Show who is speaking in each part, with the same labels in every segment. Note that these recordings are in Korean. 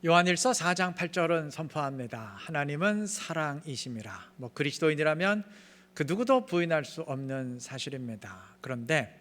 Speaker 1: 요한일서 4장 8절은 선포합니다. 하나님은 사랑이심이라. 그리스도인이라면 그 누구도 부인할 수 없는 사실입니다. 그런데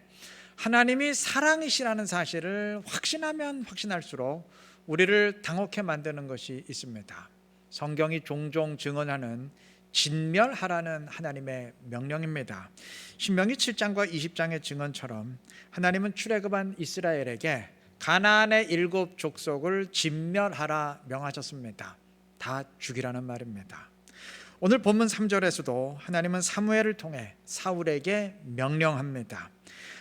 Speaker 1: 하나님이 사랑이시라는 사실을 확신하면 확신할수록 우리를 당혹해 만드는 것이 있습니다. 성경이 종종 증언하는 진멸하라는 하나님의 명령입니다. 신명기 7장과 20장의 증언처럼 하나님은 출애굽한 이스라엘에게 가나안의 7 족속을 진멸하라 명하셨습니다. 다 죽이라는 말입니다. 오늘 본문 3절에서도 하나님은 사무엘을 통해 사울에게 명령합니다.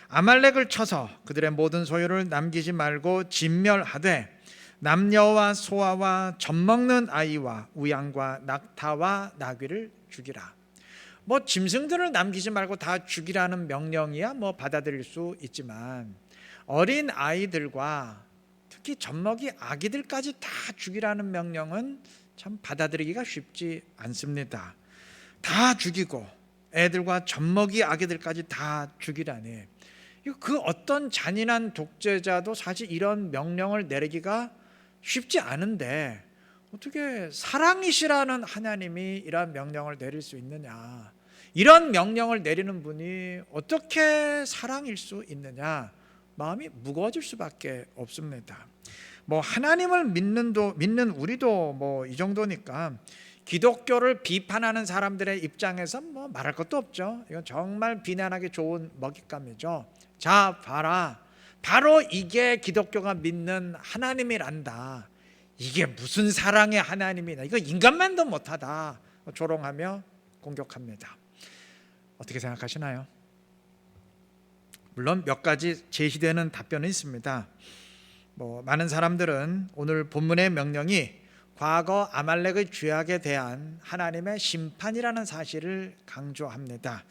Speaker 1: 아말렉을 쳐서 그들의 모든 소유를 남기지 말고 진멸하되 남녀와 소아와 젖먹는 아이와 우양과 낙타와 나귀를 죽이라. 짐승들을 남기지 말고 다 죽이라는 명령이야 받아들일 수 있지만 어린 아이들과 특히 젖먹이 아기들까지 다 죽이라는 명령은 참 받아들이기가 쉽지 않습니다. 다 죽이고 애들과 젖먹이 아기들까지 다 죽이라니, 그 어떤 잔인한 독재자도 사실 이런 명령을 내리기가 쉽지 않은데 어떻게 사랑이시라는 하나님이 이런 명령을 내릴 수 있느냐, 이런 명령을 내리는 분이 어떻게 사랑일 수 있느냐, 마음이 무거워질 수밖에 없습니다. 하나님을 믿는 우리도 이 정도니까 기독교를 비판하는 사람들의 입장에서 말할 것도 없죠. 이건 정말 비난하기 좋은 먹잇감이죠. 자, 봐라, 바로 이게 기독교가 믿는 하나님이란다. 이게 무슨 사랑의 하나님이냐, 이거 인간만도 못하다 조롱하며 공격합니다. 어떻게 생각하시나요? 물론 몇 가지 제시되는 답변은 있습니다. 많은 사람들은 오늘 본문의 명령이 과거 아말렉의 죄악에 대한 하나님의 심판이라는 사실을 강조합니다.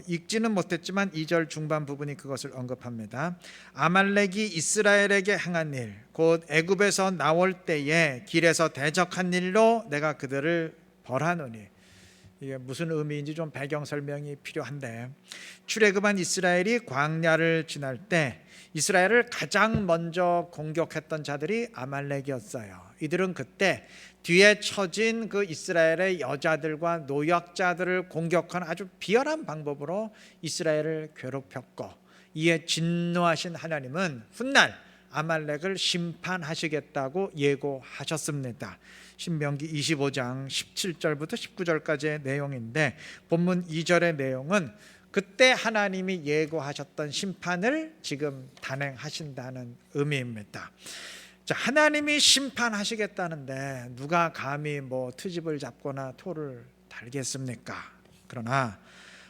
Speaker 1: 읽지는 못했지만 2절 중반 부분이 그것을 언급합니다. 아말렉이 이스라엘에게 행한 일, 곧 애굽에서 나올 때에 길에서 대적한 일로 내가 그들을 벌하노니. 이게 무슨 의미인지 좀 배경 설명이 필요한데, 출애굽한 이스라엘이 광야를 지날 때 이스라엘을 가장 먼저 공격했던 자들이 아말렉이었어요. 이들은 그때 뒤에 처진 그 이스라엘의 여자들과 노약자들을 공격한 아주 비열한 방법으로 이스라엘을 괴롭혔고, 이에 진노하신 하나님은 훗날 아말렉을 심판하시겠다고 예고하셨습니다. 신명기 25장 17절부터 19절까지의 내용인데, 본문 2절의 내용은 그때 하나님이 예고하셨던 심판을 지금 단행하신다는 의미입니다. 자, 하나님이 심판하시겠다는데 누가 감히 트집을 잡거나 토를 달겠습니까? 그러나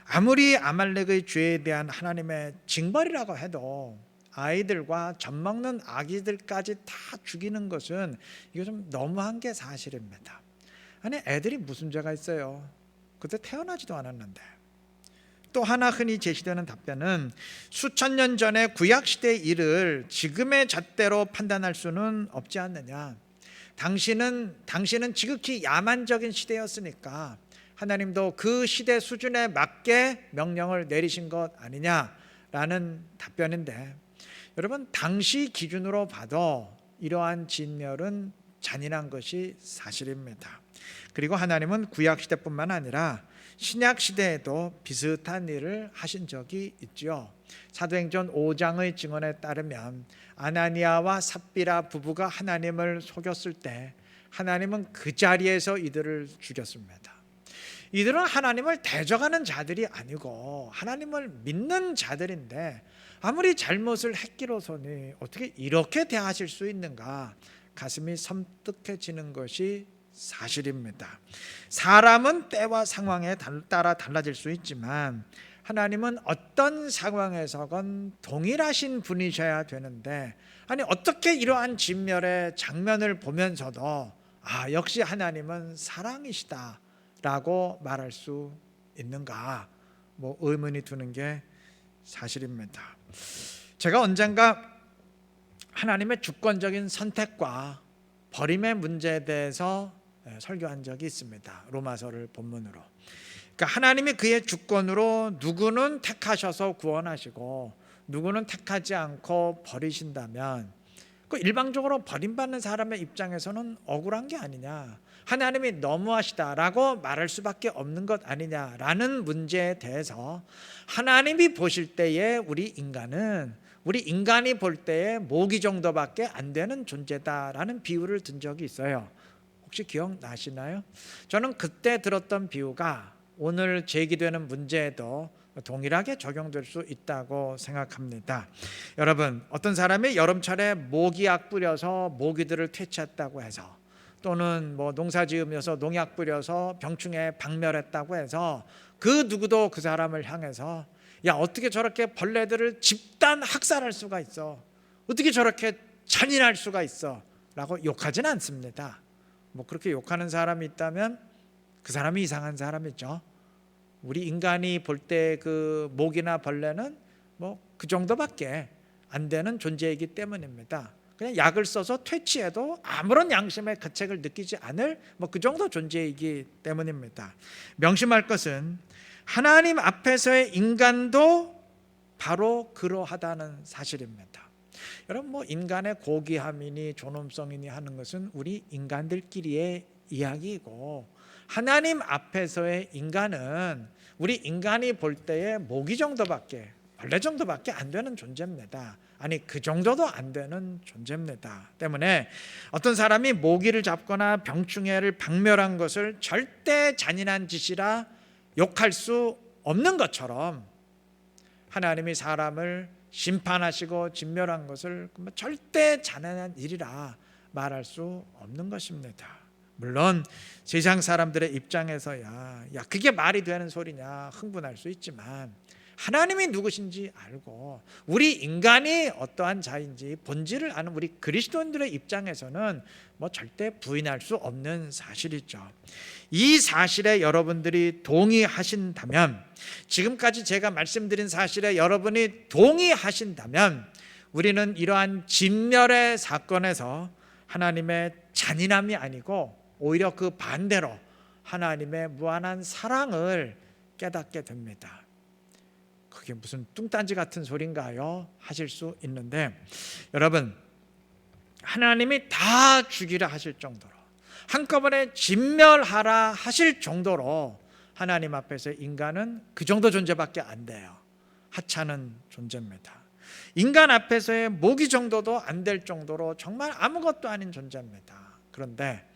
Speaker 1: 아무리 아말렉의 죄에 대한 하나님의 징벌이라고 해도 아이들과 젖먹는 아기들까지 다 죽이는 것은 이거 좀 너무한 게 사실입니다. 아니, 애들이 무슨 죄가 있어요? 그때 태어나지도 않았는데. 또 하나 흔히 제시되는 답변은 수천 년 전의 구약시대의 일을 지금의 잣대로 판단할 수는 없지 않느냐. 당신은 지극히 야만적인 시대였으니까 하나님도 그 시대 수준에 맞게 명령을 내리신 것 아니냐라는 답변인데, 여러분, 당시 기준으로 봐도 이러한 진멸은 잔인한 것이 사실입니다. 그리고 하나님은 구약시대뿐만 아니라 신약시대에도 비슷한 일을 하신 적이 있죠. 사도행전 5장의 증언에 따르면 아나니아와 삽비라 부부가 하나님을 속였을 때 하나님은 그 자리에서 이들을 죽였습니다. 이들은 하나님을 대적하는 자들이 아니고 하나님을 믿는 자들인데 아무리 잘못을 했기로서니 어떻게 이렇게 대하실 수 있는가, 가슴이 섬뜩해지는 것이 사실입니다. 사람은 때와 상황에 따라 달라질 수 있지만 하나님은 어떤 상황에서건 동일하신 분이셔야 되는데, 아니 어떻게 이러한 진멸의 장면을 보면서도 역시 하나님은 사랑이시다라고 말할 수 있는가, 의문이 드는 게 사실입니다. 제가 언젠가 하나님의 주권적인 선택과 버림의 문제에 대해서 설교한 적이 있습니다. 로마서를 본문으로. 그러니까 하나님이 그의 주권으로 누구는 택하셔서 구원하시고 누구는 택하지 않고 버리신다면 그 일방적으로 버림받는 사람의 입장에서는 억울한 게 아니냐, 하나님이 너무하시다라고 말할 수밖에 없는 것 아니냐라는 문제에 대해서 하나님이 보실 때에 우리 인간이 볼 때에 모기 정도밖에 안 되는 존재다라는 비유를 든 적이 있어요. 혹시 기억나시나요? 저는 그때 들었던 비유가 오늘 제기되는 문제에도 동일하게 적용될 수 있다고 생각합니다. 여러분, 어떤 사람이 여름철에 모기약 뿌려서 모기들을 퇴치했다고 해서, 또는 농사 지으면서 농약 뿌려서 병충해 박멸했다고 해서 그 누구도 그 사람을 향해서 야, 어떻게 저렇게 벌레들을 집단 학살할 수가 있어, 어떻게 저렇게 잔인할 수가 있어 라고 욕하지는 않습니다. 그렇게 욕하는 사람이 있다면 그 사람이 이상한 사람이죠. 우리 인간이 볼 때 그 모기나 벌레는 그 정도밖에 안 되는 존재이기 때문입니다. 그냥 약을 써서 퇴치해도 아무런 양심의 가책을 느끼지 않을 그 정도 존재이기 때문입니다. 명심할 것은 하나님 앞에서의 인간도 바로 그러하다는 사실입니다. 여러분, 인간의 고귀함이니 존엄성이니 하는 것은 우리 인간들끼리의 이야기이고, 하나님 앞에서의 인간은 우리 인간이 볼 때에 모기 정도밖에, 벌레 정도밖에 안 되는 존재입니다. 아니, 그 정도도 안 되는 존재입니다. 때문에 어떤 사람이 모기를 잡거나 병충해를 박멸한 것을 절대 잔인한 짓이라 욕할 수 없는 것처럼, 하나님이 사람을 심판하시고 진멸한 것을 절대 잔인한 일이라 말할 수 없는 것입니다. 물론 세상 사람들의 입장에서야 그게 말이 되는 소리냐 흥분할 수 있지만, 하나님이 누구신지 알고 우리 인간이 어떠한 자인지 본질을 아는 우리 그리스도인들의 입장에서는 절대 부인할 수 없는 사실이죠. 이 사실에 여러분들이 동의하신다면, 지금까지 제가 말씀드린 사실에 여러분이 동의하신다면, 우리는 이러한 진멸의 사건에서 하나님의 잔인함이 아니고 오히려 그 반대로 하나님의 무한한 사랑을 깨닫게 됩니다. 그게 무슨 뚱딴지 같은 소린가요? 하실 수 있는데, 여러분, 하나님이 다 죽이라 하실 정도로, 한꺼번에 진멸하라 하실 정도로 하나님 앞에서 인간은 그 정도 존재밖에 안 돼요. 하찮은 존재입니다. 인간 앞에서의 모기 정도도 안 될 정도로 정말 아무것도 아닌 존재입니다. 그런데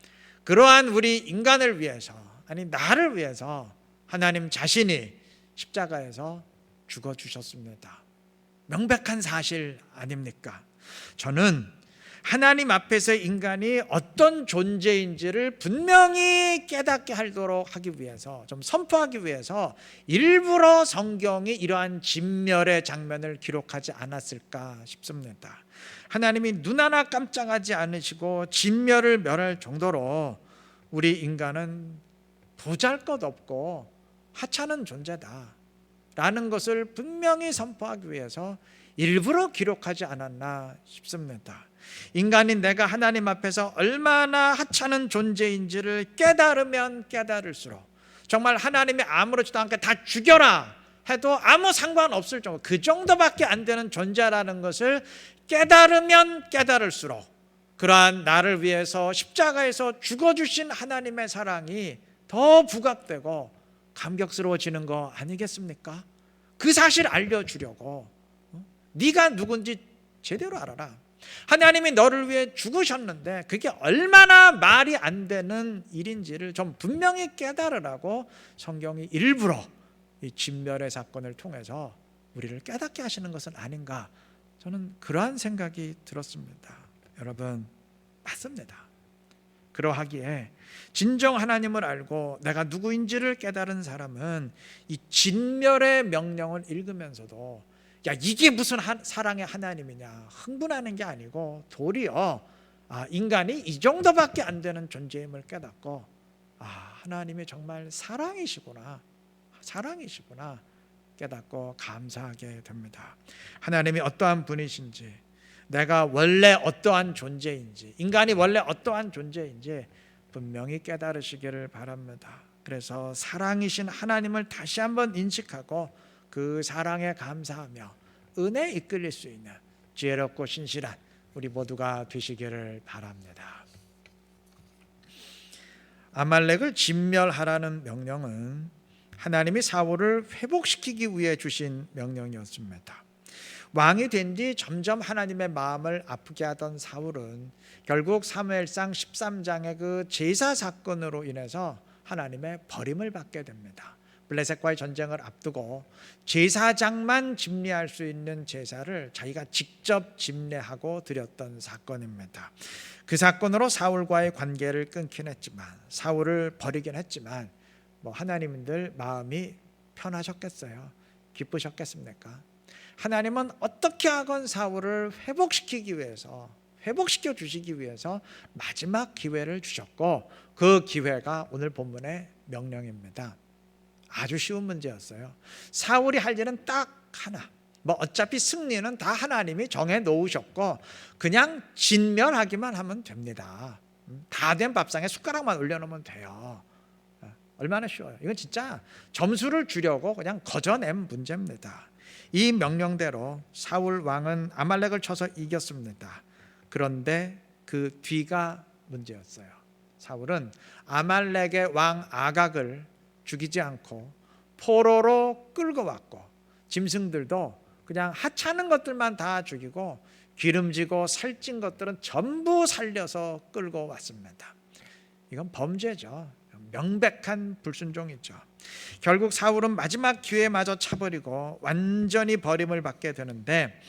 Speaker 1: 그러한 우리 인간을 위해서, 아니 나를 위해서 하나님 자신이 십자가에서 죽어주셨습니다. 명백한 사실 아닙니까? 저는 하나님 앞에서 인간이 어떤 존재인지를 분명히 깨닫게 하도록 하기 위해서, 좀 선포하기 위해서 일부러 성경이 이러한 진멸의 장면을 기록하지 않았을까 싶습니다. 하나님이 눈 하나 깜짝하지 않으시고 진멸을 멸할 정도로 우리 인간은 보잘것없고 하찮은 존재다 라는 것을 분명히 선포하기 위해서 일부러 기록하지 않았나 싶습니다. 인간인 내가 하나님 앞에서 얼마나 하찮은 존재인지를 깨달으면 깨달을수록, 정말 하나님이 아무렇지도 않게 다 죽여라 해도 아무 상관없을 정도, 그 정도밖에 안 되는 존재라는 것을 깨달으면 깨달을수록 그러한 나를 위해서 십자가에서 죽어주신 하나님의 사랑이 더 부각되고 감격스러워지는 거 아니겠습니까? 그 사실 알려주려고, 네가 누군지 제대로 알아라. 하나님이 너를 위해 죽으셨는데 그게 얼마나 말이 안 되는 일인지를 좀 분명히 깨달으라고 성경이 일부러 이 진멸의 사건을 통해서 우리를 깨닫게 하시는 것은 아닌가, 저는 그러한 생각이 들었습니다. 여러분, 맞습니다. 그러하기에 진정 하나님을 알고 내가 누구인지를 깨달은 사람은 이 진멸의 명령을 읽으면서도 이게 무슨 사랑의 하나님이냐 흥분하는 게 아니고, 도리어 인간이 이 정도밖에 안 되는 존재임을 깨닫고 하나님이 정말 사랑이시구나 깨닫고 감사하게 됩니다. 하나님이 어떠한 분이신지, 내가 원래 어떠한 존재인지, 인간이 원래 어떠한 존재인지 분명히 깨달으시기를 바랍니다. 그래서 사랑이신 하나님을 다시 한번 인식하고 그 사랑에 감사하며 은혜에 이끌릴 수 있는 지혜롭고 신실한 우리 모두가 되시기를 바랍니다. 아말렉을 진멸하라는 명령은 하나님이 사울을 회복시키기 위해 주신 명령이었습니다. 왕이 된 뒤 점점 하나님의 마음을 아프게 하던 사울은 결국 사무엘상 13장의 그 제사 사건으로 인해서 하나님의 버림을 받게 됩니다. 블레셋과의 전쟁을 앞두고 제사장만 집례할 수 있는 제사를 자기가 직접 집례하고 드렸던 사건입니다. 그 사건으로 사울과의 관계를 끊긴 했지만, 사울을 버리긴 했지만 하나님들 마음이 편하셨겠어요? 기쁘셨겠습니까? 하나님은 어떻게 하건 사울을 회복시키기 위해서, 회복시켜 주시기 위해서 마지막 기회를 주셨고, 그 기회가 오늘 본문의 명령입니다. 아주 쉬운 문제였어요. 사울이 할 일은 딱 하나, 어차피 승리는 다 하나님이 정해 놓으셨고 그냥 진멸하기만 하면 됩니다. 다 된 밥상에 숟가락만 올려놓으면 돼요. 얼마나 쉬워요. 이건 진짜 점수를 주려고 그냥 거저낸 문제입니다. 이 명령대로 사울 왕은 아말렉을 쳐서 이겼습니다. 그런데 그 뒤가 문제였어요. 사울은 아말렉의 왕 아각을 죽이지 않고 포로로 끌고 왔고, 짐승들도 그냥 하찮은 것들만 다 죽이고 기름지고 살찐 것들은 전부 살려서 끌고 왔습니다. 이건 범죄죠. 명백한 불순종이죠. 결국 사울은 마지막 기회마저 차버리고 완전히 버림을 받게 되는데,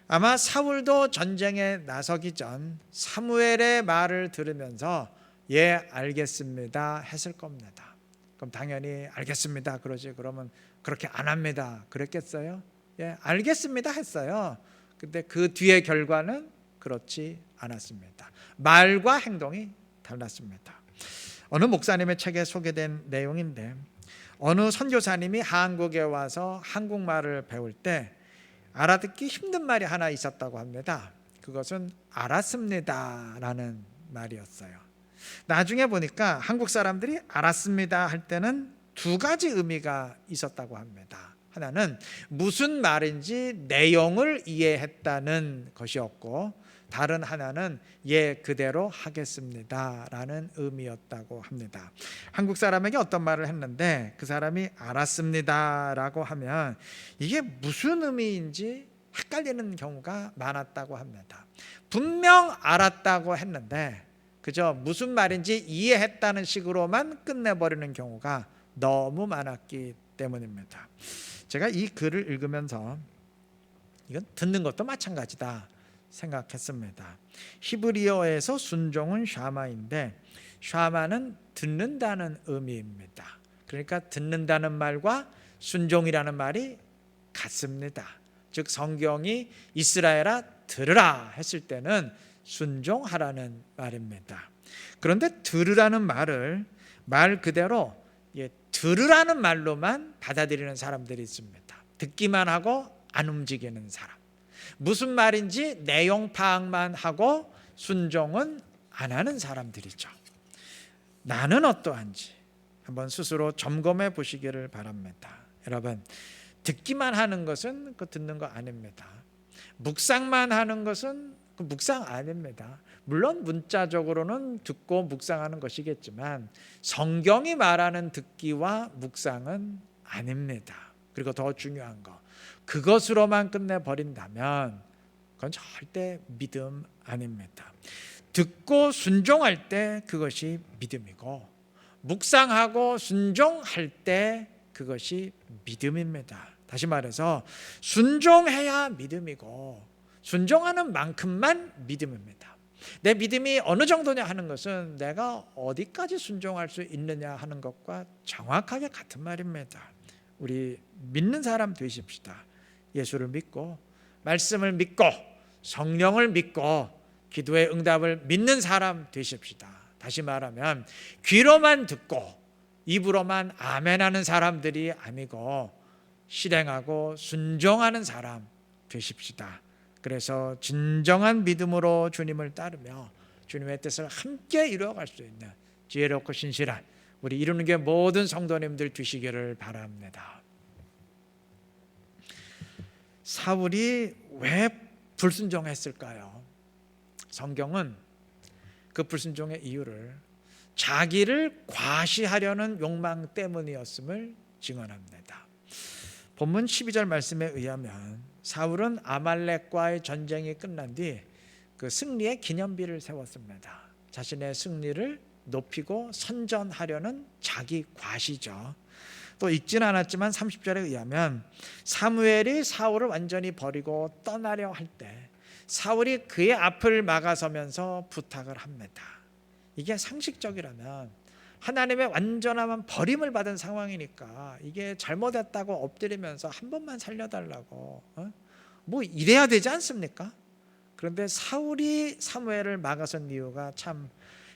Speaker 1: 아마 사울도 전쟁에 나서기 전 사무엘의 말을 들으면서 예 알겠습니다 했을 겁니다. 그럼 당연히 알겠습니다 그러지, 그러면 그렇게 안 합니다 그랬겠어요? 예 알겠습니다 했어요. 근데 그 뒤의 결과는 그렇지 않았습니다. 말과 행동이 달랐습니다. 어느 목사님의 책에 소개된 내용인데, 어느 선교사님이 한국에 와서 한국말을 배울 때 알아듣기 힘든 말이 하나 있었다고 합니다. 그것은 알았습니다 라는 말이었어요. 나중에 보니까 한국 사람들이 알았습니다 할 때는 두 가지 의미가 있었다고 합니다. 하나는 무슨 말인지 내용을 이해했다는 것이었고, 다른 하나는 예 그대로 하겠습니다 라는 의미였다고 합니다. 한국 사람에게 어떤 말을 했는데 그 사람이 알았습니다 라고 하면 이게 무슨 의미인지 헷갈리는 경우가 많았다고 합니다. 분명 알았다고 했는데 그저 무슨 말인지 이해했다는 식으로만 끝내버리는 경우가 너무 많았기 때문입니다. 제가 이 글을 읽으면서 이건 듣는 것도 마찬가지다 생각했습니다. 히브리어에서 순종은 샤마인데, 샤마는 듣는다는 의미입니다. 그러니까 듣는다는 말과 순종이라는 말이 같습니다. 즉 성경이 이스라엘아 들으라 했을 때는 순종하라는 말입니다. 그런데 들으라는 말을 말 그대로 들으라는 말로만 받아들이는 사람들이 있습니다. 듣기만 하고 안 움직이는 사람. 무슨 말인지 내용 파악만 하고 순종은 안 하는 사람들이죠. 나는 어떠한지 한번 스스로 점검해 보시기를 바랍니다. 여러분, 듣기만 하는 것은 그 듣는 거 아닙니다. 묵상만 하는 것은 그 묵상 아닙니다. 물론 문자적으로는 듣고 묵상하는 것이겠지만 성경이 말하는 듣기와 묵상은 아닙니다. 그리고 더 중요한 거, 그것으로만 끝내버린다면 그건 절대 믿음 아닙니다. 듣고 순종할 때 그것이 믿음이고, 묵상하고 순종할 때 그것이 믿음입니다. 다시 말해서 순종해야 믿음이고 순종하는 만큼만 믿음입니다. 내 믿음이 어느 정도냐 하는 것은 내가 어디까지 순종할 수 있느냐 하는 것과 정확하게 같은 말입니다. 우리 믿는 사람 되십시다. 예수를 믿고 말씀을 믿고 성령을 믿고 기도의 응답을 믿는 사람 되십시다. 다시 말하면 귀로만 듣고 입으로만 아멘하는 사람들이 아니고 실행하고 순종하는 사람 되십시다. 그래서 진정한 믿음으로 주님을 따르며 주님의 뜻을 함께 이루어갈 수 있는 지혜롭고 신실한 우리 이루는 게 모든 성도님들 되시기를 바랍니다. 사울이 왜 불순종했을까요? 성경은 그 불순종의 이유를 자기를 과시하려는 욕망 때문이었음을 증언합니다. 본문 12절 말씀에 의하면 사울은 아말렉과의 전쟁이 끝난 뒤 그 승리의 기념비를 세웠습니다. 자신의 승리를 높이고 선전하려는 자기 과시죠. 또 읽지는 않았지만 30절에 의하면 사무엘이 사울을 완전히 버리고 떠나려 할 때 사울이 그의 앞을 막아서면서 부탁을 합니다. 이게 상식적이라면 하나님의 완전한 버림을 받은 상황이니까 이게 잘못했다고 엎드리면서 한 번만 살려달라고 뭐 이래야 되지 않습니까? 그런데 사울이 사무엘을 막아선 이유가 참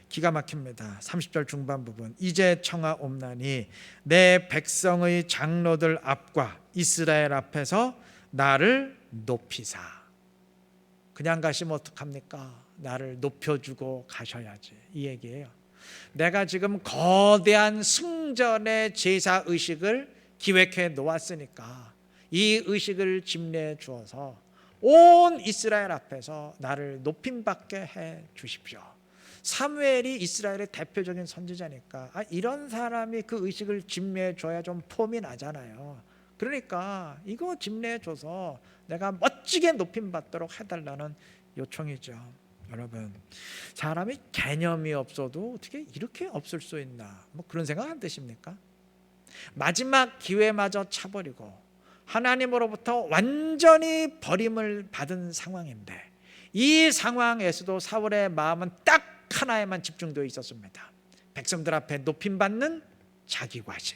Speaker 1: 기가 막힙니다. 30절 중반 부분, 이제 청하옵나니 내 백성의 장로들 앞과 이스라엘 앞에서 나를 높이사. 그냥 가시면 어떡합니까? 나를 높여주고 가셔야지, 이 얘기예요. 내가 지금 거대한 승전의 제사의식을 기획해 놓았으니까 이 의식을 집례해 주어서 온 이스라엘 앞에서 나를 높임받게 해 주십시오. 사무엘이 이스라엘의 대표적인 선지자니까 이런 사람이 그 의식을 집례해 줘야 좀 폼이 나잖아요. 그러니까 이거 집례해 줘서 내가 멋지게 높임받도록 해달라는 요청이죠. 여러분, 사람이 개념이 없어도 어떻게 이렇게 없을 수 있나, 뭐 그런 생각 안 드십니까? 마지막 기회마저 차버리고 하나님으로부터 완전히 버림을 받은 상황인데 이 상황에서도 사울의 마음은 딱 하나에만 집중되어 있었습니다. 백성들 앞에 높임받는 자기 과시.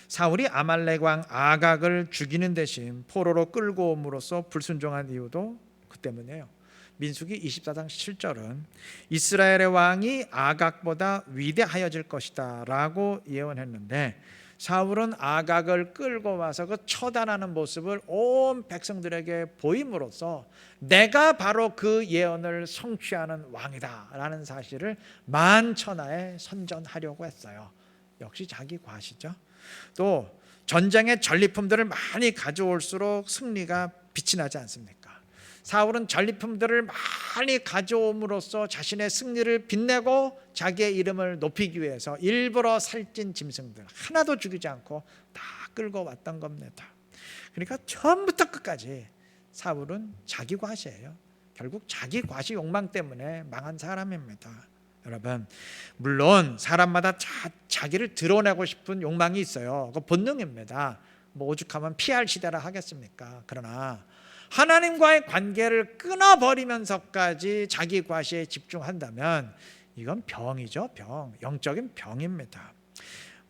Speaker 1: 사울이 아말렉 왕 아각을 죽이는 대신 포로로 끌고 옴으로써 불순종한 이유도 그 때문이에요. 민수기 24장 7절은 이스라엘의 왕이 아각보다 위대하여질 것이다 라고 예언했는데 사울은 아각을 끌고 와서 그 처단하는 모습을 온 백성들에게 보임으로써 내가 바로 그 예언을 성취하는 왕이다 라는 사실을 만천하에 선전하려고 했어요. 역시 자기 과시죠. 또 전쟁의 전리품들을 많이 가져올수록 승리가 빛이 나지 않습니까? 사울은 전리품들을 많이 가져옴으로써 자신의 승리를 빛내고 자기의 이름을 높이기 위해서 일부러 살찐 짐승들 하나도 죽이지 않고 다 끌고 왔던 겁니다. 그러니까 처음부터 끝까지 사울은 자기 과시예요. 결국 자기 과시 욕망 때문에 망한 사람입니다. 여러분, 물론 사람마다 자기를 드러내고 싶은 욕망이 있어요. 그 본능입니다. 뭐 오죽하면 PR 시대라 하겠습니까? 그러나 하나님과의 관계를 끊어버리면서까지 자기 과시에 집중한다면 이건 병이죠. 병, 영적인 병입니다.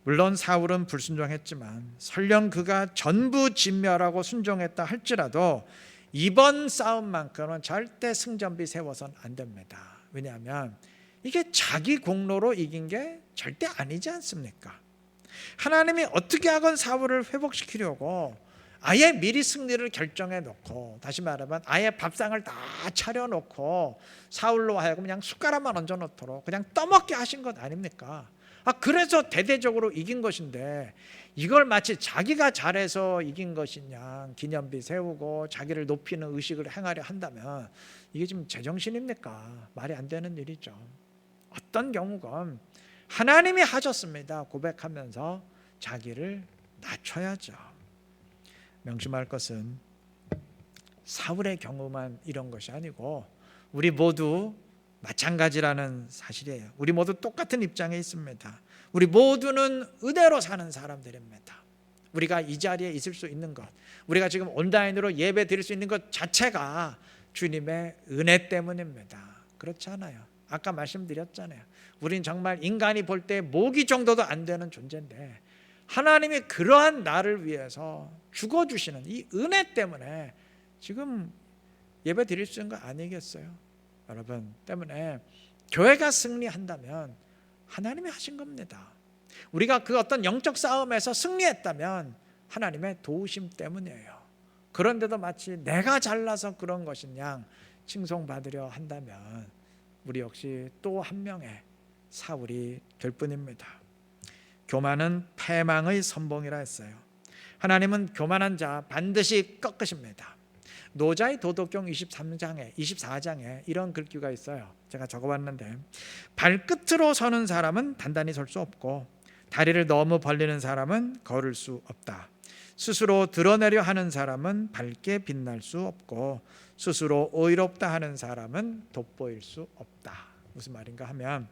Speaker 1: 물론 사울은 불순종했지만 설령 그가 전부 진멸하고 순종했다 할지라도 이번 싸움만큼은 절대 승전비 세워서는 안 됩니다. 왜냐하면 이게 자기 공로로 이긴 게 절대 아니지 않습니까? 하나님이 어떻게 하건 사울을 회복시키려고 아예 미리 승리를 결정해 놓고, 다시 말하면 아예 밥상을 다 차려놓고 사울로 하여금 그냥 숟가락만 얹어 놓도록 그냥 떠먹게 하신 것 아닙니까? 그래서 대대적으로 이긴 것인데 이걸 마치 자기가 잘해서 이긴 것이냐, 기념비 세우고 자기를 높이는 의식을 행하려 한다면 이게 지금 제정신입니까? 말이 안 되는 일이죠. 어떤 경우건 하나님이 하셨습니다 고백하면서 자기를 낮춰야죠. 명심할 것은 사울의 경우만 이런 것이 아니고 우리 모두 마찬가지라는 사실이에요. 우리 모두 똑같은 입장에 있습니다. 우리 모두는 은혜로 사는 사람들입니다. 우리가 이 자리에 있을 수 있는 것, 우리가 지금 온라인으로 예배 드릴 수 있는 것 자체가 주님의 은혜 때문입니다. 그렇지 않아요? 아까 말씀드렸잖아요. 우린 정말 인간이 볼 때 모기 정도도 안 되는 존재인데 하나님이 그러한 나를 위해서 죽어주시는 이 은혜 때문에 지금 예배 드릴 수 있는 거 아니겠어요? 여러분, 때문에 교회가 승리한다면 하나님이 하신 겁니다. 우리가 그 어떤 영적 싸움에서 승리했다면 하나님의 도우심 때문이에요. 그런데도 마치 내가 잘나서 그런 것인 양 칭송받으려 한다면 우리 역시 또 한 명의 사울이 될 뿐입니다. 교만은 패망의 선봉이라 했어요. 하나님은 교만한 자 반드시 꺾으십니다. 노자의 도덕경 24장에 이런 글귀가 있어요. 제가 적어봤는데, 발끝으로 서는 사람은 단단히 설 수 없고 다리를 너무 벌리는 사람은 걸을 수 없다. 스스로 드러내려 하는 사람은 밝게 빛날 수 없고 스스로 의롭다 하는 사람은 돋보일 수 없다. 무슨 말인가 하면,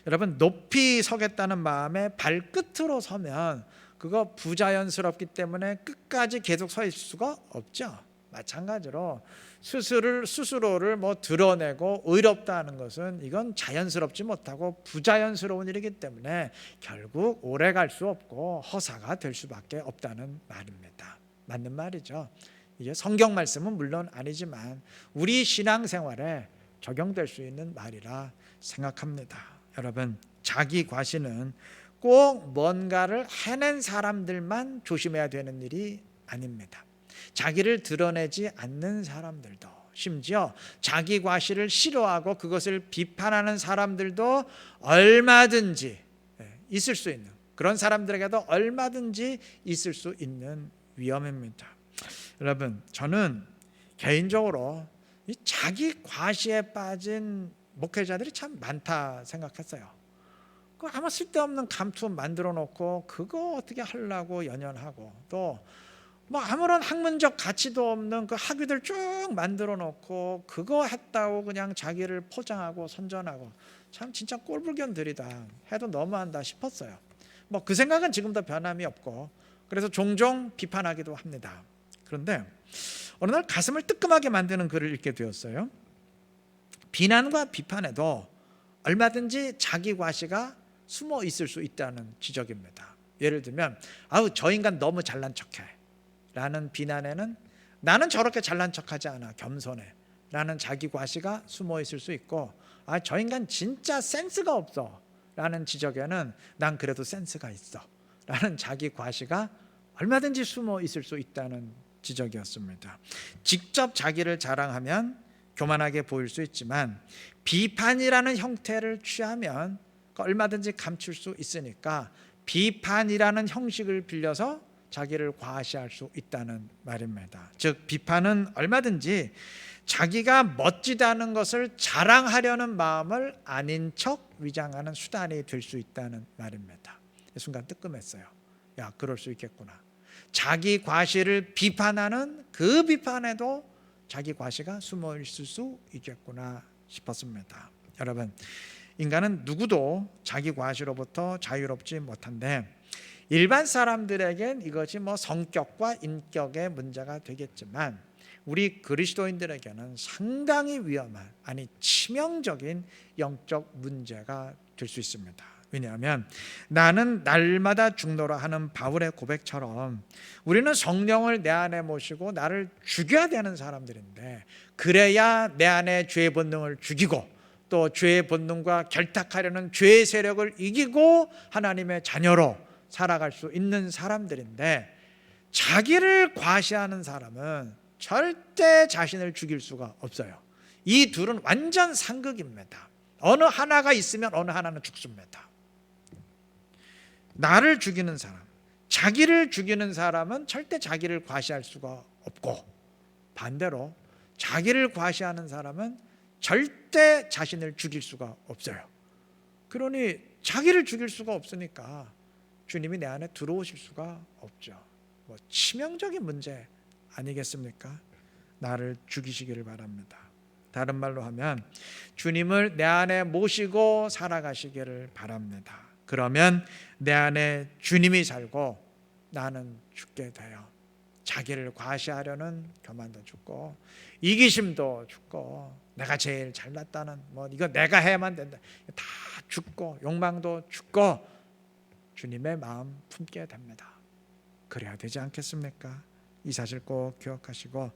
Speaker 1: 여러분, 높이 서겠다는 마음에 발끝으로 서면 그거 부자연스럽기 때문에 끝까지 계속 서 있을 수가 없죠. 마찬가지로 스스로를 드러내고 의롭다 하는 것은 이건 자연스럽지 못하고 부자연스러운 일이기 때문에 결국 오래 갈 수 없고 허사가 될 수밖에 없다는 말입니다. 맞는 말이죠. 이게 성경 말씀은 물론 아니지만 우리 신앙생활에 적용될 수 있는 말이라 생각합니다. 여러분, 자기 과시는 꼭 뭔가를 해낸 사람들만 조심해야 되는 일이 아닙니다. 자기를 드러내지 않는 사람들도, 심지어 자기 과시를 싫어하고 그것을 비판하는 사람들도 얼마든지 있을 수 있는, 그런 사람들에게도 얼마든지 있을 수 있는 위험입니다. 여러분, 저는 개인적으로 이 자기 과시에 빠진 목회자들이 참 많다 생각했어요. 아무 쓸데없는 감투 만들어 놓고 그거 어떻게 하려고 연연하고, 또 아무런 학문적 가치도 없는 그 학위들 쭉 만들어 놓고 그거 했다고 그냥 자기를 포장하고 선전하고, 참 진짜 꼴불견들이다 해도 너무한다 싶었어요. 그 생각은 지금도 변함이 없고, 그래서 종종 비판하기도 합니다. 그런데 어느 날 가슴을 뜨끔하게 만드는 글을 읽게 되었어요. 비난과 비판에도 얼마든지 자기 과시가 숨어 있을 수 있다는 지적입니다. 예를 들면, 아우 저 인간 너무 잘난 척해 라는 비난에는 나는 저렇게 잘난 척하지 않아, 겸손해 라는 자기 과시가 숨어 있을 수 있고, 저 인간 진짜 센스가 없어 라는 지적에는 난 그래도 센스가 있어 라는 자기 과시가 얼마든지 숨어 있을 수 있다는 지적이었습니다. 직접 자기를 자랑하면 교만하게 보일 수 있지만 비판이라는 형태를 취하면 얼마든지 감출 수 있으니까 비판이라는 형식을 빌려서 자기를 과시할 수 있다는 말입니다. 즉, 비판은 얼마든지 자기가 멋지다는 것을 자랑하려는 마음을 아닌 척 위장하는 수단이 될 수 있다는 말입니다. 순간 뜨끔했어요. 야, 그럴 수 있겠구나. 자기 과시를 비판하는 그 비판에도 자기 과시가 숨어 있을 수 있겠구나 싶었습니다. 여러분, 인간은 누구도 자기 과시로부터 자유롭지 못한데, 일반 사람들에겐 이것이 성격과 인격의 문제가 되겠지만 우리 그리스도인들에게는 상당히 위험한, 아니 치명적인 영적 문제가 될 수 있습니다. 왜냐하면 나는 날마다 죽노라 하는 바울의 고백처럼 우리는 성령을 내 안에 모시고 나를 죽여야 되는 사람들인데, 그래야 내 안에 죄의 본능을 죽이고 또 죄의 본능과 결탁하려는 죄의 세력을 이기고 하나님의 자녀로 살아갈 수 있는 사람들인데, 자기를 과시하는 사람은 절대 자신을 죽일 수가 없어요. 이 둘은 완전 상극입니다. 어느 하나가 있으면 어느 하나는 죽습니다. 나를 죽이는 사람, 자기를 죽이는 사람은 절대 자기를 과시할 수가 없고, 반대로 자기를 과시하는 사람은 절대 자신을 죽일 수가 없어요. 그러니 자기를 죽일 수가 없으니까 주님이 내 안에 들어오실 수가 없죠. 치명적인 문제 아니겠습니까? 나를 죽이시기를 바랍니다. 다른 말로 하면 주님을 내 안에 모시고 살아가시기를 바랍니다. 그러면 내 안에 주님이 살고 나는 죽게 돼요. 자기를 과시하려는 교만도 죽고 이기심도 죽고 내가 제일 잘났다는 이거 내가 해야만 된다 다 죽고 욕망도 죽고 주님의 마음 품게 됩니다. 그래야 되지 않겠습니까? 이 사실 꼭 기억하시고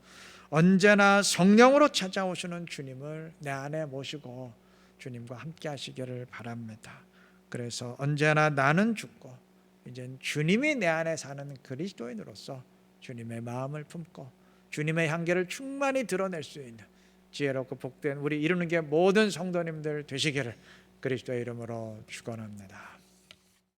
Speaker 1: 언제나 성령으로 찾아오시는 주님을 내 안에 모시고 주님과 함께 하시기를 바랍니다. 그래서 언제나 나는 죽고 이제 주님이 내 안에 사는 그리스도인으로서 주님의 마음을 품고 주님의 향기를 충만히 드러낼 수 있는 지혜롭고 복된 우리 이루는 게 모든 성도님들 되시기를 그리스도의 이름으로 축원합니다.